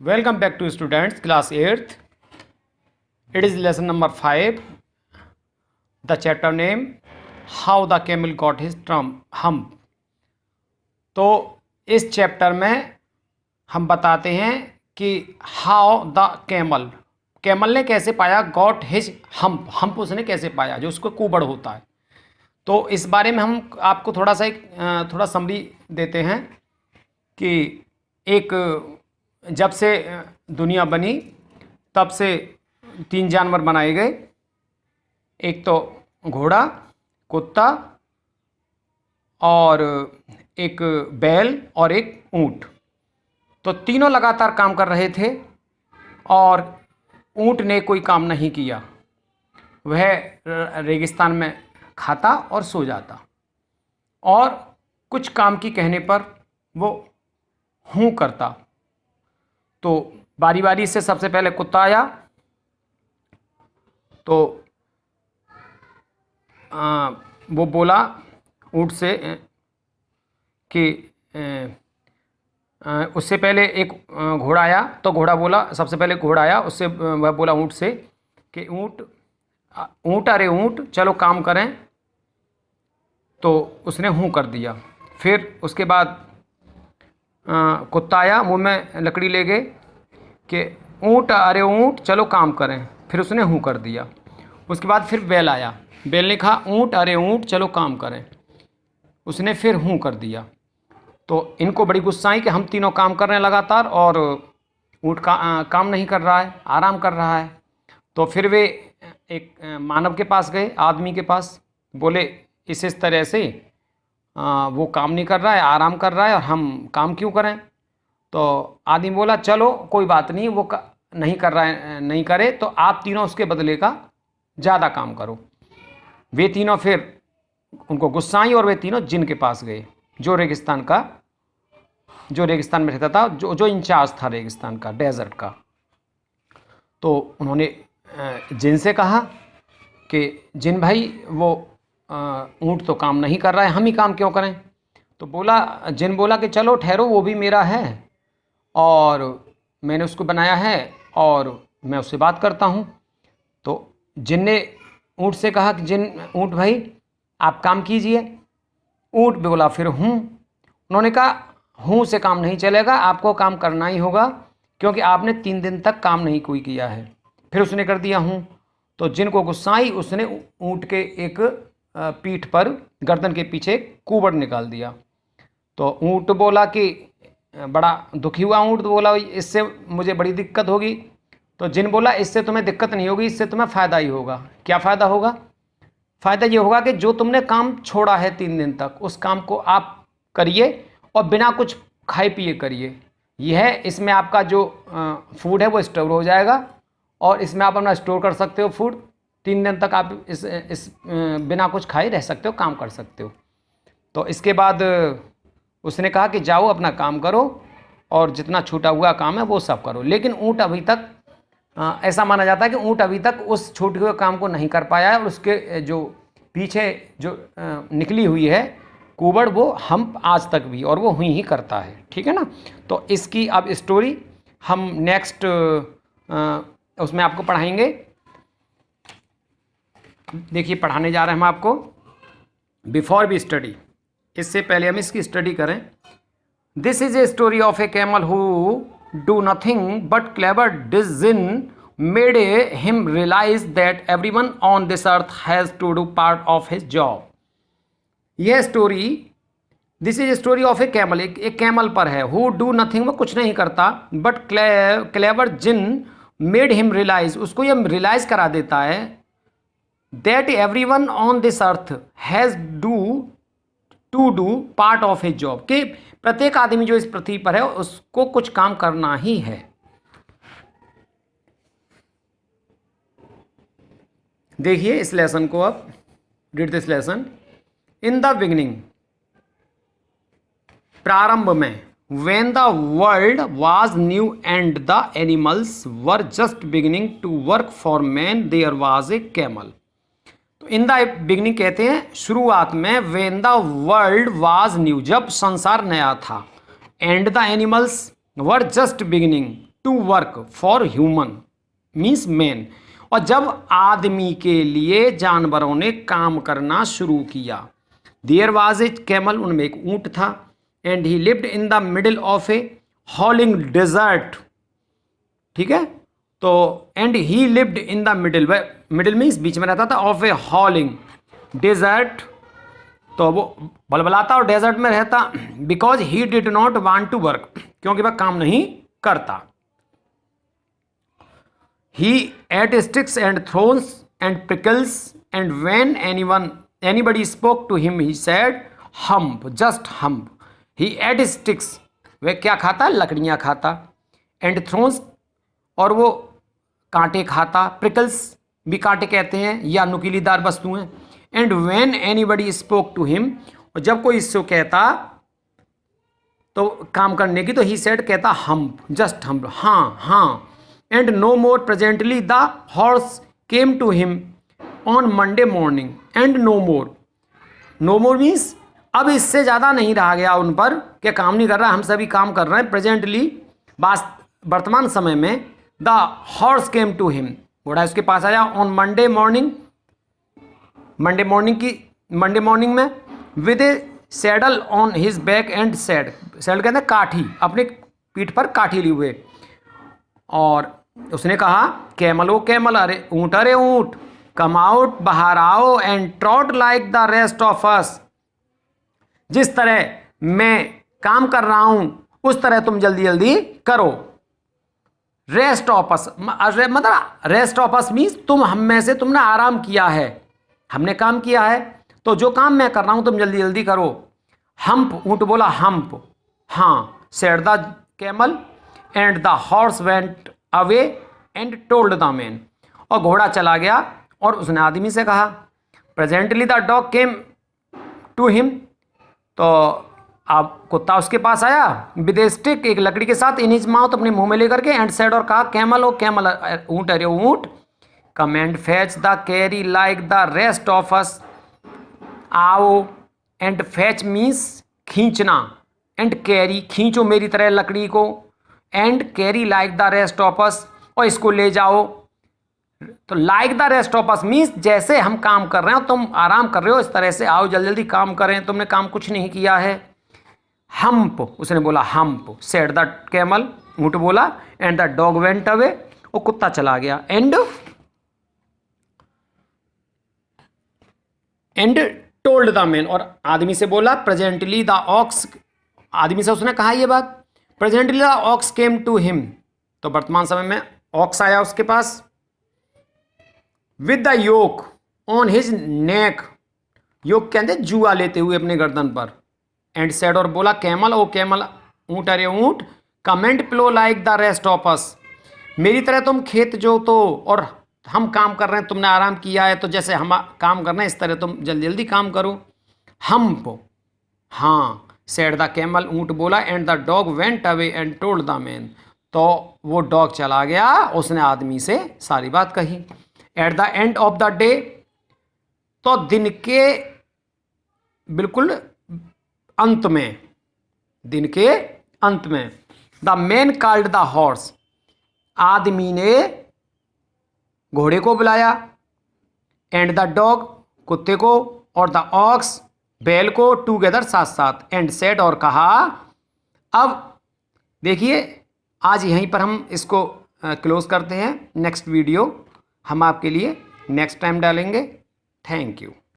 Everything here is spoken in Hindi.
Welcome back to students, class 8th. It is lesson number 5. The chapter name How the Camel Got His Hump. तो इस चैप्टर में हम बताते हैं कि हाउ द कैमल ने कैसे पाया गॉट हिज हम्प उसने कैसे पाया जो उसको कुबड़ होता है। तो इस बारे में हम आपको थोड़ा समरी देते हैं कि एक जब से दुनिया बनी तब से 3 जानवर बनाए गए। एक तो घोड़ा, कुत्ता और एक बैल और एक ऊंट। तो तीनों लगातार काम कर रहे थे और ऊंट ने कोई काम नहीं किया। वह रेगिस्तान में खाता और सो जाता और कुछ काम की कहने पर वो हूँ करता। तो बारी बारी से सबसे पहले कुत्ता आया तो वो बोला ऊंट से कि उससे पहले एक घोड़ा आया तो घोड़ा बोला, सबसे पहले घोड़ा आया, उससे वह बोला ऊंट से कि ऊंट अरे ऊंट चलो काम करें। तो उसने हूँ कर दिया। फिर उसके बाद कुत्ता आया, मुंह में लकड़ी ले गए कि ऊंट अरे ऊंट चलो काम करें। फिर उसने हूँ कर दिया। उसके बाद फिर बैल आया, बैल ने कहा ऊंट अरे ऊंट चलो काम करें। उसने फिर हूँ कर दिया। तो इनको बड़ी गुस्सा आई कि हम तीनों काम कर रहे हैं लगातार और ऊंट का काम नहीं कर रहा है, आराम कर रहा है। तो फिर वे एक मानव के पास गए, आदमी के पास, बोले इस तरह से वो काम नहीं कर रहा है, आराम कर रहा है और हम काम क्यों करें। तो आदमी बोला चलो कोई बात नहीं, वो नहीं कर रहा है, नहीं करे तो आप तीनों उसके बदले का ज़्यादा काम करो। वे तीनों फिर उनको गुस्सा आई और वे तीनों जिन के पास गए जो रेगिस्तान में रहता था, जो इंचार्ज था रेगिस्तान का, डेजर्ट का। तो उन्होंने जिन से कहा कि जिन भाई वो ऊंट तो काम नहीं कर रहा है, हम ही काम क्यों करें। तो जिन बोला कि चलो ठहरो, वो भी मेरा है और मैंने उसको बनाया है और मैं उससे बात करता हूँ। तो जिन ने ऊंट से कहा कि ऊंट भाई आप काम कीजिए। ऊंट बोला फिर हूँ। उन्होंने कहा हूँ से काम नहीं चलेगा, आपको काम करना ही होगा क्योंकि आपने 3 दिन तक काम नहीं कोई किया है। फिर उसने कर दिया हूँ। तो जिनको गुस्सा आई उसने ऊंट के एक पीठ पर गर्दन के पीछे कुबड़ निकाल दिया। तो ऊंट बोला कि बड़ा दुखी हुआ ऊंट, तो बोला इससे मुझे बड़ी दिक्कत होगी। तो जिन बोला इससे तुम्हें दिक्कत नहीं होगी, इससे तुम्हें फ़ायदा ही होगा। क्या फ़ायदा होगा? फ़ायदा ये होगा कि जो तुमने काम छोड़ा है 3 दिन तक, उस काम को आप करिए और बिना कुछ खाए पिए करिए। इसमें आपका जो फूड है वो स्टोर हो जाएगा और इसमें आप अपना स्टोर कर सकते हो फूड। 3 दिन तक आप इस बिना कुछ खाए रह सकते हो, काम कर सकते हो। तो इसके बाद उसने कहा कि जाओ अपना काम करो और जितना छूटा हुआ काम है वो सब करो। लेकिन ऊंट अभी तक ऐसा माना जाता है कि ऊंट अभी तक उस छूटे हुए काम को नहीं कर पाया है और उसके जो पीछे जो निकली हुई है कुबड़, वो हम्प आज तक भी, और वो हुई ही करता है। ठीक है ना। तो इसकी अब स्टोरी हम नेक्स्ट उसमें आपको पढ़ाएंगे। देखिए पढ़ाने जा रहे हैं हम आपको। बिफोर वी स्टडी, इससे पहले हम इसकी स्टडी करें। This is a story of a camel who do nothing but clever decision made him realize that everyone on this earth has to do part of his job. यह story, this is a story of a camel, एक कैमल पर है। हु डू नथिंग, वो कुछ नहीं करता, but clever gin made him realize, उसको यह रियलाइज करा देता है that everyone on this earth has to do part of his job, कि प्रत्येक आदमी जो इस पृथ्वी पर है उसको कुछ काम करना ही है। देखिए इस लेसन को अब, read this lesson. In the beginning, प्रारंभ में, when the world was new and the animals were just beginning to work for man, there was a camel. तो इन द बिगिनिंग कहते हैं शुरुआत में, when the world was new, जब संसार नया था, and the animals were just beginning to work for human means man, और जब आदमी के लिए जानवरों ने काम करना शुरू किया। देयर वाज ए कैमल, उनमें एक ऊँट था, and he lived in the middle of a howling desert, ठीक है। तो and he lived in the middle, middle means बीच में रहता था, ऑफ ए हॉलिंग डेजर्ट, तो वो बलबलाता और डेजर्ट में रहता, because he did not want to work, क्योंकि वह काम नहीं करता। He ate sticks and thorns and pickles, and when anybody spoke to him he said hump, just hump. he ate sticks, वह क्या खाता, लकड़ियाँ खाता, एंड थ्रोन्स, और वो कांटे खाता, प्रिकल्स भी कांटे कहते हैं या नुकीलीदार वस्तुएं, and when anybody spoke to him, और जब कोई इससे कहता तो काम करने की, तो ही सेड कहता हम्प, जस्ट हम्प, हाँ हाँ। And no more presently the horse came to him on Monday morning, and no more means अब इससे ज़्यादा नहीं रहा गया उन पर कि काम नहीं कर रहा, हम सभी काम कर रहे हैं। प्रेजेंटली वर्तमान समय में, the horse came to him, घोड़ा उसके पास आया, ऑन मंडे मॉर्निंग में, with a saddle on his back and saddle कहते हैं काठी, अपने पीठ पर काठी लिए हुए, और उसने कहा कैमल ओ कैमल, अरे ऊँट, कम आउट, बाहर आओ, and trout like the rest of अस, जिस तरह मैं काम कर रहा हूं उस तरह तुम जल्दी जल्दी करो। रेस्ट ऑफ अस मतलब रेस्ट ऑफ अस मीन्स तुम हम में से तुमने आराम किया है, हमने काम किया है, तो जो काम मैं कर रहा हूं तुम जल्दी जल्दी करो। हम्प, ऊँट बोला हम्प, हाँ, said the camel, and the horse went away and told the man, और घोड़ा चला गया और उसने आदमी से कहा। Presently the dog came to him, तो अब कुत्ता उसके पास आया, विद ए स्टिक, एक लकड़ी के साथ, इन हिज माउथ, अपने मुंह में लेकर के, एंड सेड, और कहा कैमल ओ कैमल, ऊँट अरे ऊँट, come and fetch the carry like the rest of अस, आओ, एंड फैच मीन्स खींचना, एंड कैरी खींचो मेरी तरह लकड़ी को, and carry like the rest of अस, और इसको ले जाओ। तो like the rest of us means जैसे हम काम कर रहे हो तुम आराम कर रहे हो, इस तरह से आओ, जल्दी जल्दी काम करें, तुमने काम कुछ नहीं किया है। हम्प, उसने बोला हम्प, सेड द कैमल, ऊँट बोला, and the dog went away, वो कुत्ता चला गया, एंड टोल्ड द मैन, और आदमी से बोला, प्रेजेंटली द ऑक्स, आदमी से उसने कहा ये बात, presently the ox came to him, तो वर्तमान समय में ऑक्स आया उसके पास, with the yoke on his neck, yoke कहते जुआ लेते हुए अपने गर्दन पर, एंड सेड, और बोला कैमल ओ कैमल, ऊँट अरे ऊँट, come and plough like the rest of us, मेरी तरह तुम खेत जोतो और हम काम कर रहे हैं, तुमने आराम किया है, तो जैसे हम काम कर रहे हैं इस तरह तुम जल्दी जल्दी काम करो। हम्प, हाँ, सेड द कैमल, ऊँट बोला, and the dog went away and told the man, तो वो डॉग चला गया, उसने आदमी से सारी बात कही। At the end of the day, तो दिन के बिल्कुल अंत में, दिन के अंत में, the man called the horse, आदमी ने घोड़े को बुलाया, एंड द डॉग, कुत्ते को, और द ऑक्स, बैल को, टूगेदर, साथ साथ, एंड सेड, और कहा। अब देखिए आज यहीं पर हम इसको क्लोज करते हैं, नेक्स्ट वीडियो हम आपके लिए नेक्स्ट टाइम डालेंगे। Thank you.